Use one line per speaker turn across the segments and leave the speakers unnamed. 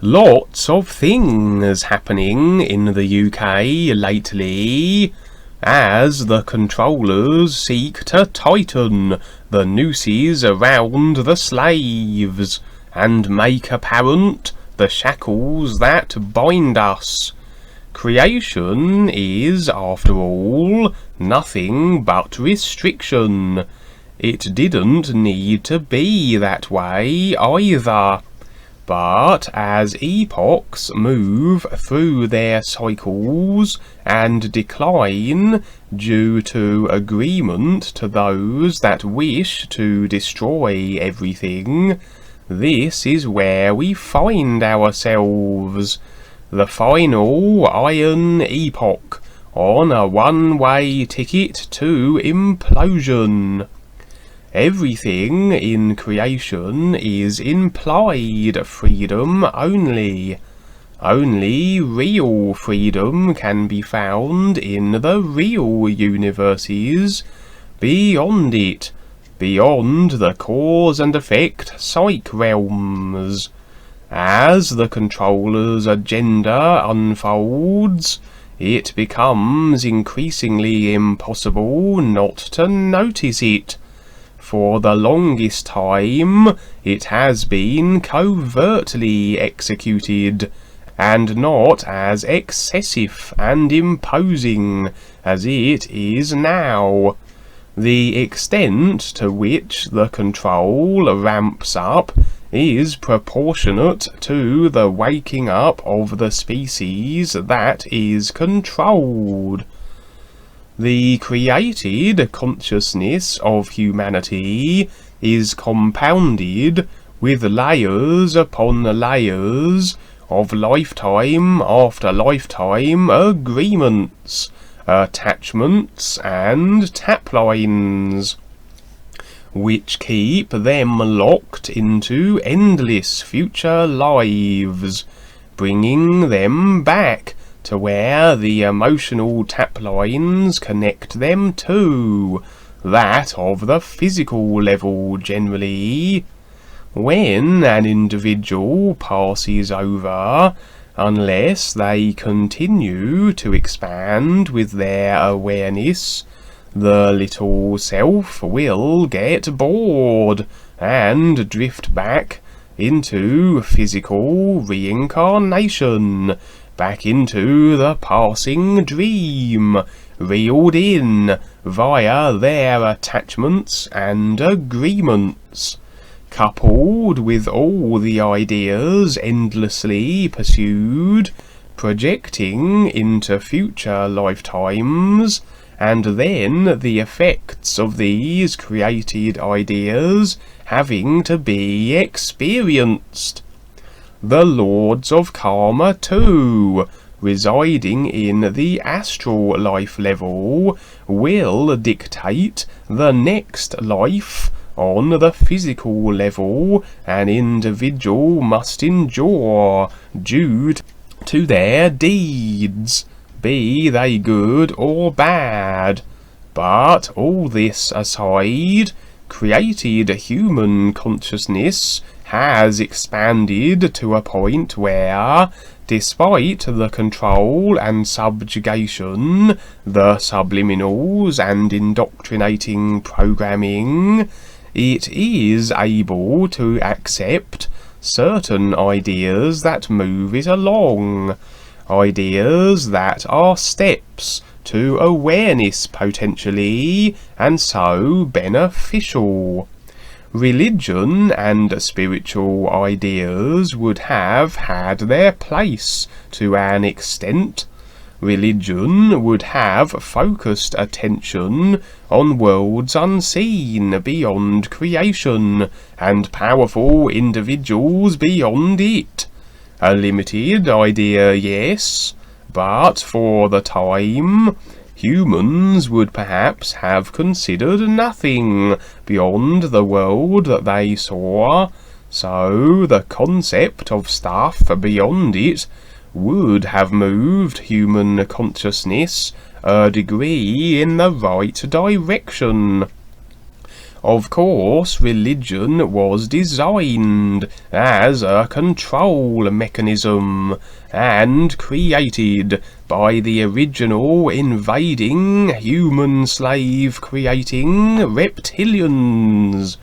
Lots of things happening in the UK lately, as the controllers seek to tighten the nooses around the slaves and make apparent the shackles that bind us. Creation is, after all, nothing but restriction. It didn't need to be that way either. But as epochs move through their cycles and decline due to agreement to those that wish to destroy everything, this is where we find ourselves, the final Iron Epoch, on a one-way ticket to implosion. Everything in creation is implied freedom only. Only real freedom can be found in the real universes, beyond it, beyond the cause and effect psych realms. As the controller's agenda unfolds, it becomes increasingly impossible not to notice it. For the longest time, it has been covertly executed, and not as excessive and imposing as it is now. The extent to which the control ramps up is proportionate to the waking up of the species that is controlled. The created consciousness of humanity is compounded with layers upon layers of lifetime after lifetime agreements, attachments and taplines, which keep them locked into endless future lives, bringing them back to where the emotional taplines connect them to, that of the physical level generally. When an individual passes over, unless they continue to expand with their awareness, the little self will get bored and drift back into physical reincarnation, back into the passing dream, reeled in via their attachments and agreements, coupled with all the ideas endlessly pursued, projecting into future lifetimes, and then the effects of these created ideas having to be experienced. The Lords of Karma too, residing in the astral life level, will dictate the next life on the physical level an individual must endure due to their deeds, be they good or bad. But all this aside, created human consciousness has expanded to a point where, despite the control and subjugation, the subliminals and indoctrinating programming, it is able to accept certain ideas that move it along, ideas that are steps to awareness potentially, and so beneficial. Religion and spiritual ideas would have had their place to an extent. Religion would have focused attention on worlds unseen beyond creation, and powerful individuals beyond it. A limited idea, yes, but for the time, humans would perhaps have considered nothing beyond the world that they saw, so the concept of stuff beyond it would have moved human consciousness a degree in the right direction. Of course, religion was designed as a control mechanism and created by the original invading human slave creating reptilians.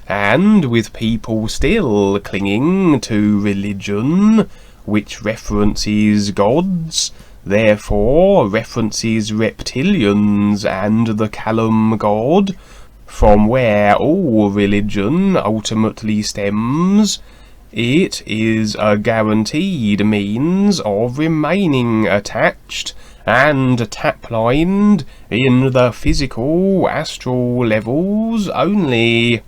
And with people still clinging to religion, which references gods, therefore references reptilians and the Callum god, from where all religion ultimately stems, it is a guaranteed means of remaining attached and taplined in the physical astral levels only.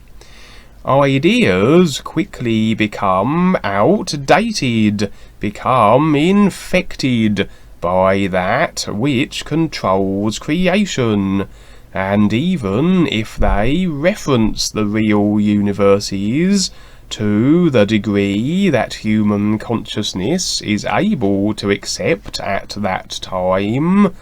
Ideas quickly become outdated, become infected by that which controls creation, and even if they reference the real universes to the degree that human consciousness is able to accept at that time,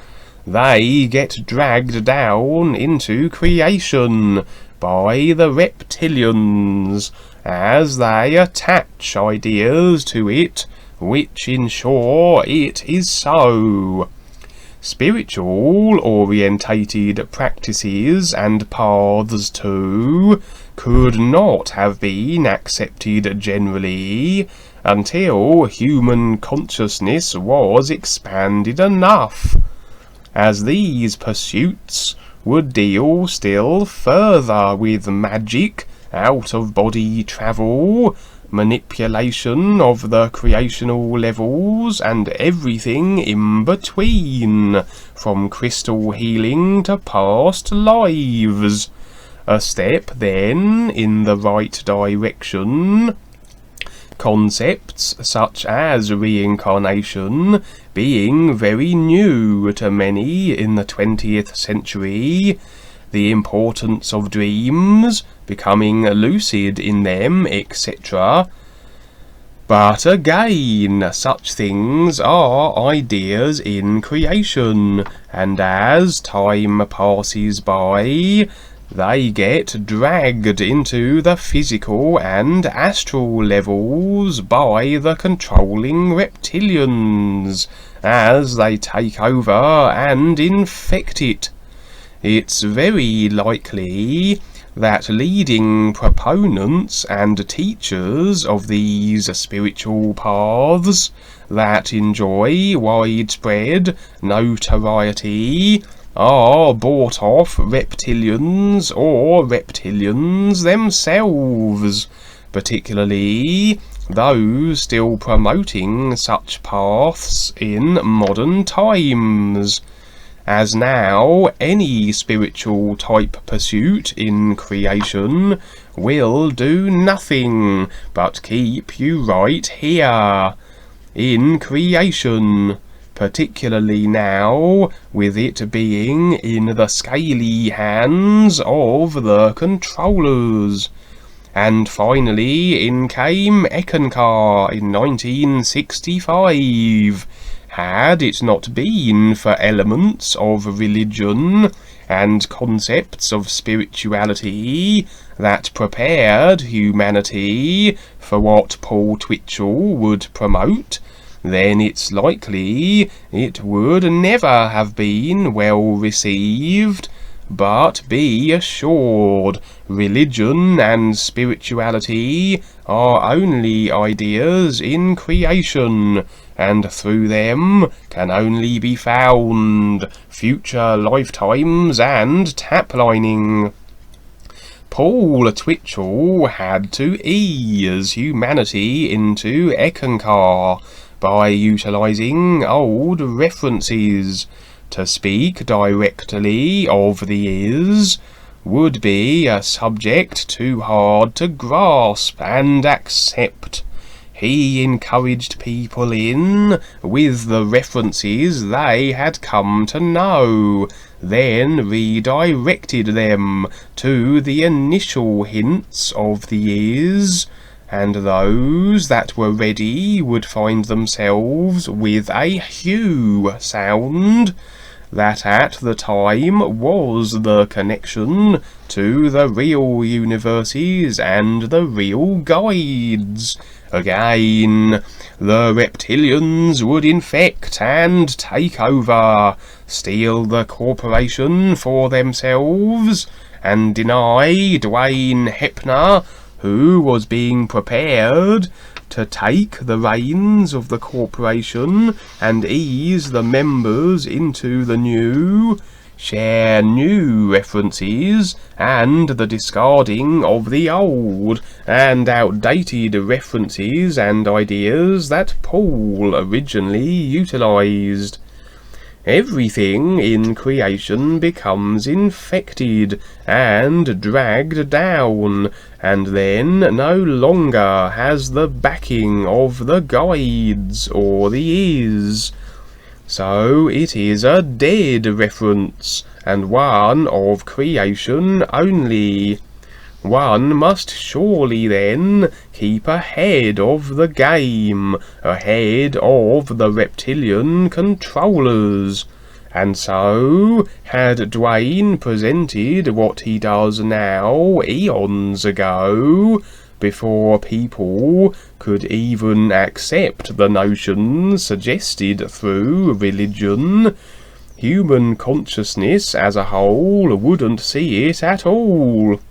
they get dragged down into creation by the reptilians as they attach ideas to it which ensure it is so. Spiritual orientated practices and paths too could not have been accepted generally until human consciousness was expanded enough, as these pursuits would deal still further with magic, out-of-body travel, manipulation of the creational levels, and everything in between, from crystal healing to past lives. A step, then, in the right direction. Concepts such as reincarnation being very new to many in the 20th century, the importance of dreams, becoming lucid in them, etc. But again, such things are ideas in creation, and as time passes by, they get dragged into the physical and astral levels by the controlling reptilians as they take over and infect it. It's very likely that leading proponents and teachers of these spiritual paths that enjoy widespread notoriety are bought off reptilians or reptilians themselves, particularly those still promoting such paths in modern times, as now any spiritual type pursuit in creation will do nothing but keep you right here in creation, particularly now with it being in the scaly hands of the controllers. And finally in came Ekankar in 1965. Had it not been for elements of religion and concepts of spirituality that prepared humanity for what Paul Twitchell would promote, then it's likely it would never have been well received. But be assured, religion and spirituality are only ideas in creation, and through them can only be found future lifetimes and taplining. Paul Twitchell had to ease humanity into Ekankar by utilising old references. To speak directly of the is would be a subject too hard to grasp and accept. He encouraged people in with the references they had come to know, then redirected them to the initial hints of the is, and those that were ready would find themselves with a hue sound, that at the time was the connection to the real universes and the real guides. Again, the reptilians would infect and take over, steal the corporation for themselves, and deny Dwayne Hepner, who was being prepared to take the reins of the corporation and ease the members into the new, share new references, and the discarding of the old and outdated references and ideas that Paul originally utilized. Everything in creation becomes infected and dragged down, and then no longer has the backing of the guides or the ears. So it is a dead reference, and one of creation only. One must surely then keep ahead of the game, ahead of the reptilian controllers. And so, had Dwayne presented what he does now eons ago, before people could even accept the notions suggested through religion, human consciousness as a whole wouldn't see it at all.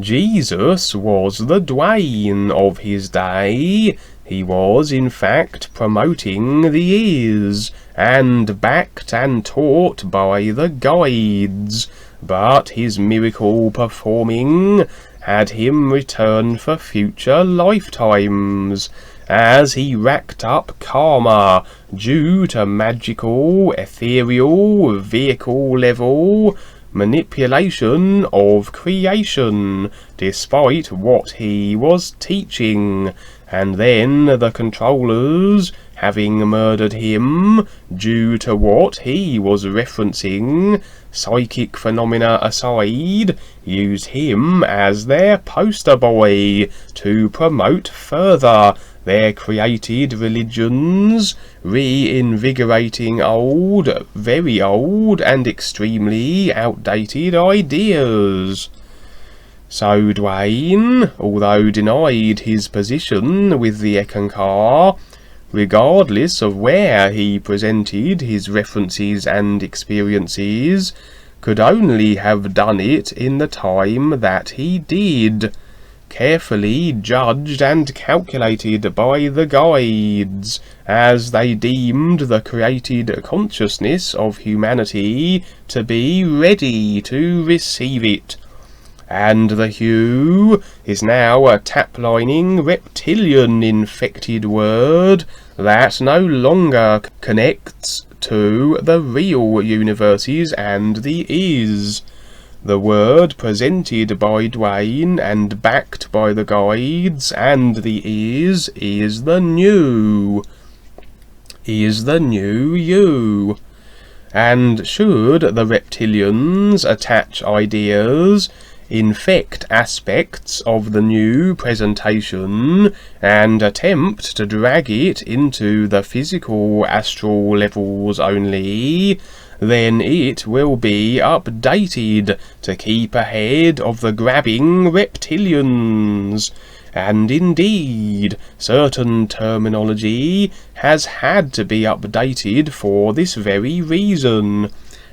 Jesus was the Dwayne of his day. He was in fact promoting the ears, and backed and taught by the guides, but his miracle performing had him return for future lifetimes, as he racked up karma due to magical, ethereal, vehicle level manipulation of creation, despite what he was teaching, and then the controllers, having murdered him due to what he was referencing, psychic phenomena aside, used him as their poster boy to promote further their created religions, reinvigorating old, very old, and extremely outdated ideas. So Dwayne, although denied his position with the Ekankar, regardless of where he presented his references and experiences, could only have done it in the time that he did, carefully judged and calculated by the guides, as they deemed the created consciousness of humanity to be ready to receive it. And the hue is now a tap-lining reptilian infected word that no longer connects to the real universes and the is. The word presented by Dwayne and backed by the guides and the is the new. Is the new you. And should the reptilians attach ideas, infect aspects of the new presentation, and attempt to drag it into the physical astral levels only, then it will be updated to keep ahead of the grabbing reptilians. And indeed, certain terminology has had to be updated for this very reason.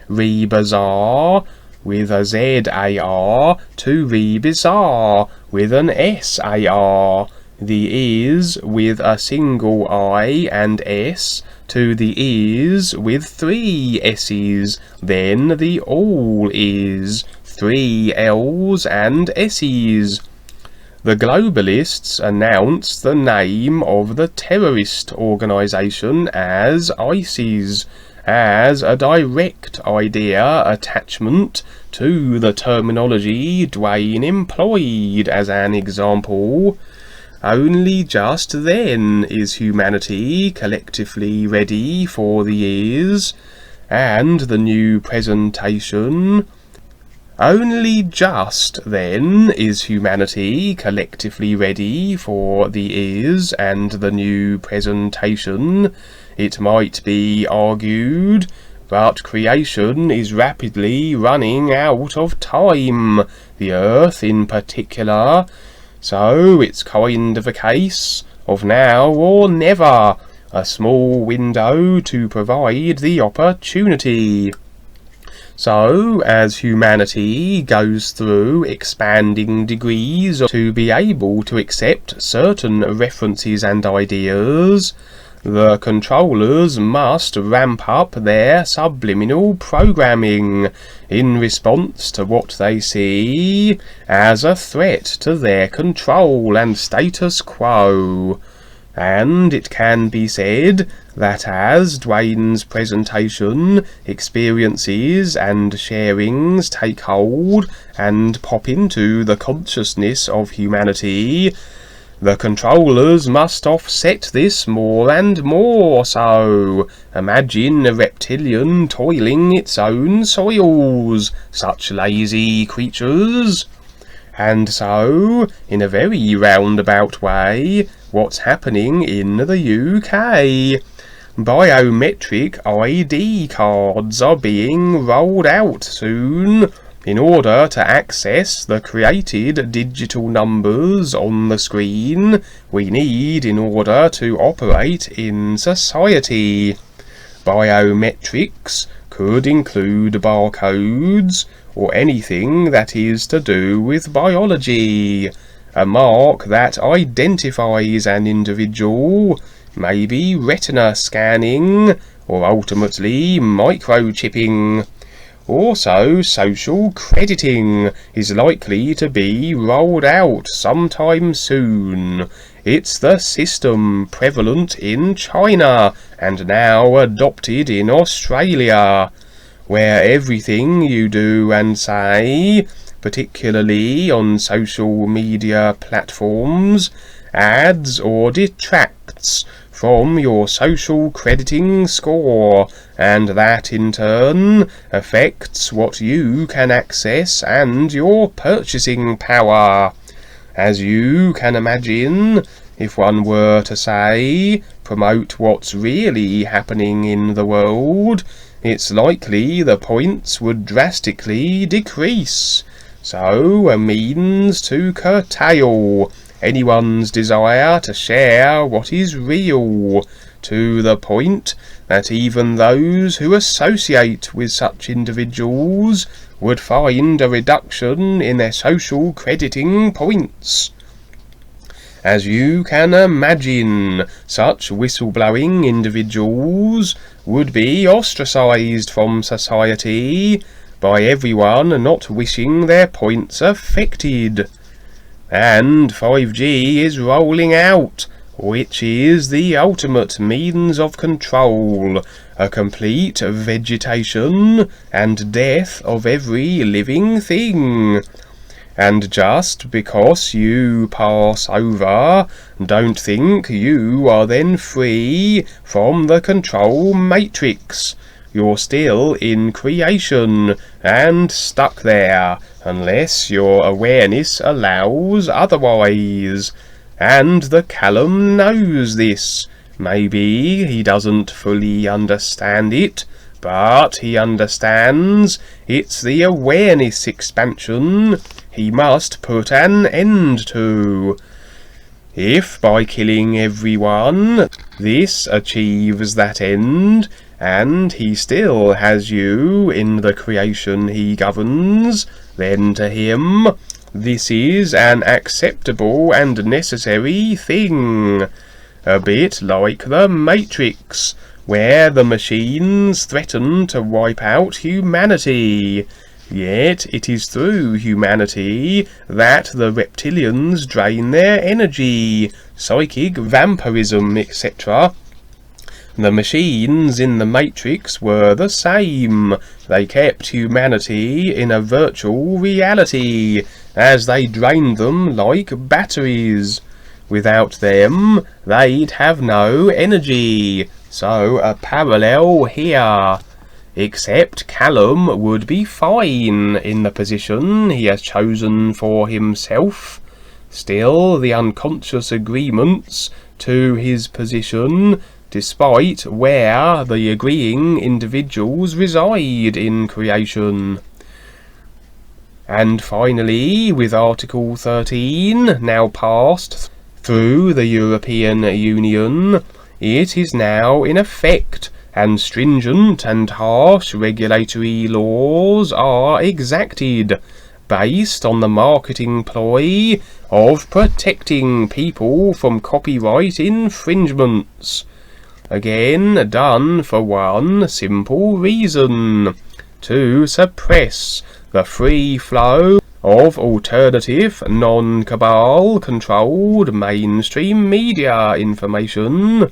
Re-bizarre with a Z-A-R to re-bizarre with an S-A-R. The is with a single I and S to the is with 3 S's, then the all is 3 L's and S's. The globalists announced the name of the terrorist organisation as ISIS, as a direct idea attachment to the terminology Dwayne employed as an example. Only just then is humanity collectively ready for the ears and the new presentation. Only just then is humanity collectively ready for the ears and the new presentation, it might be argued, but creation is rapidly running out of time, the Earth in particular, so it's kind of a case of now or never, a small window to provide the opportunity. So, as humanity goes through expanding degrees to be able to accept certain references and ideas, the controllers must ramp up their subliminal programming in response to what they see as a threat to their control and status quo. And it can be said that as Dwayne's presentation, experiences and sharings take hold and pop into the consciousness of humanity, the controllers must offset this more and more so. Imagine a reptilian toiling its own soils, such lazy creatures. And so, in a very roundabout way, what's happening in the UK? Biometric ID cards are being rolled out soon in order to access the created digital numbers on the screen we need in order to operate in society. Biometrics could include barcodes or anything that is to do with biology. A mark that identifies an individual, maybe retina scanning, or ultimately microchipping. Also, social crediting is likely to be rolled out sometime soon. It's the system prevalent in China and now adopted in Australia, where everything you do and say, particularly on social media platforms, adds or detracts from your social crediting score, and that in turn affects what you can access and your purchasing power. As you can imagine, if one were to say, promote what's really happening in the world, it's likely the points would drastically decrease. So, a means to curtail anyone's desire to share what is real, to the point that even those who associate with such individuals would find a reduction in their social crediting points. As you can imagine, such whistleblowing individuals would be ostracized from society by everyone not wishing their points affected. And 5G is rolling out, which is the ultimate means of control, a complete vegetation and death of every living thing. And just because you pass over, don't think you are then free from the control matrix. You're still in creation and stuck there, unless your awareness allows otherwise. And the Callum knows this. Maybe he doesn't fully understand it, but he understands it's the awareness expansion he must put an end to. If by killing everyone this achieves that end, and he still has you in the creation he governs, then to him this is an acceptable and necessary thing. A bit like the Matrix, where the machines threaten to wipe out humanity. Yet it is through humanity that the reptilians drain their energy, psychic vampirism, etc. The machines in the Matrix were the same. They kept humanity in a virtual reality, as they drained them like batteries. Without them, they'd have no energy. So a parallel here. Except Callum would be fine in the position he has chosen for himself. Still, the unconscious agreements to his position despite where the agreeing individuals reside in creation. And finally, with Article 13 now passed through the European Union, it is now in effect, and stringent and harsh regulatory laws are exacted, based on the marketing ploy of protecting people from copyright infringements. Again, done for one simple reason: to suppress the free flow of alternative, non-cabal controlled mainstream media information.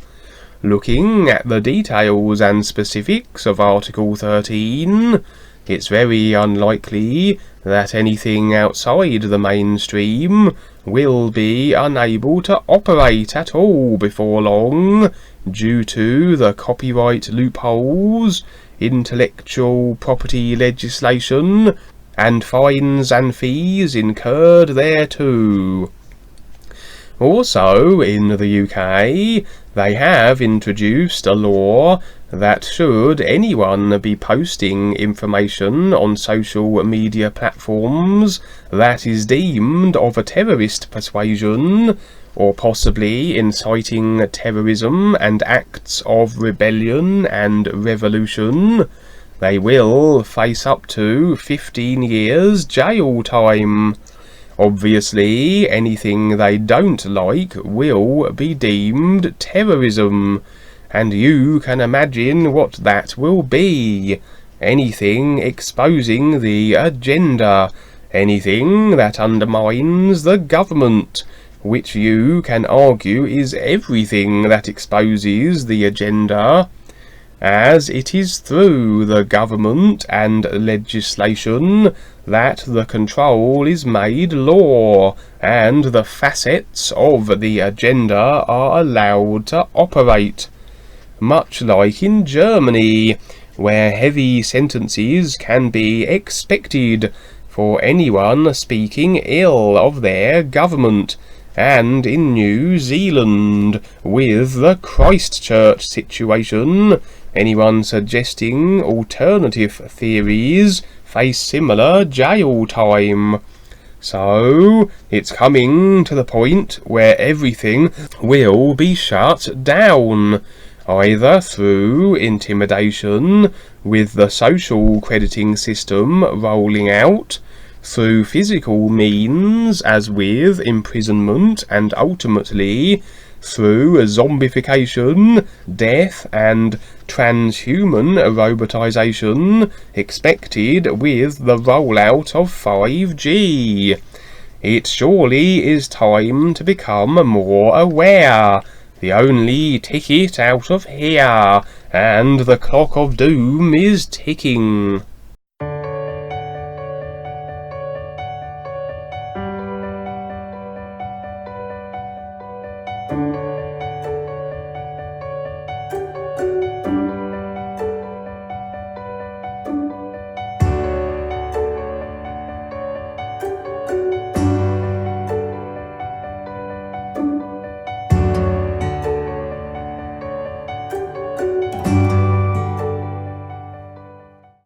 Looking at the details and specifics of Article 13, it's very unlikely that anything outside the mainstream will be unable to operate at all before long, due to the copyright loopholes, intellectual property legislation, and fines and fees incurred thereto. Also, in the UK, they have introduced a law that should anyone be posting information on social media platforms that is deemed of a terrorist persuasion, or possibly inciting terrorism and acts of rebellion and revolution, they will face up to 15 years jail time. Obviously, anything they don't like will be deemed terrorism, and you can imagine what that will be. Anything exposing the agenda, anything that undermines the government, which you can argue is everything that exposes the agenda, as it is through the government and legislation that the control is made law, and the facets of the agenda are allowed to operate. Much like in Germany, where heavy sentences can be expected for anyone speaking ill of their government, and in New Zealand, with the Christchurch situation, anyone suggesting alternative theories face similar jail time. So, it's coming to the point where everything will be shut down, either through intimidation, with the social crediting system rolling out, through physical means, as with imprisonment, and ultimately through zombification, death, and transhuman robotization expected with the rollout of 5G. It surely is time to become more aware. The only ticket out of here, and the clock of doom is ticking.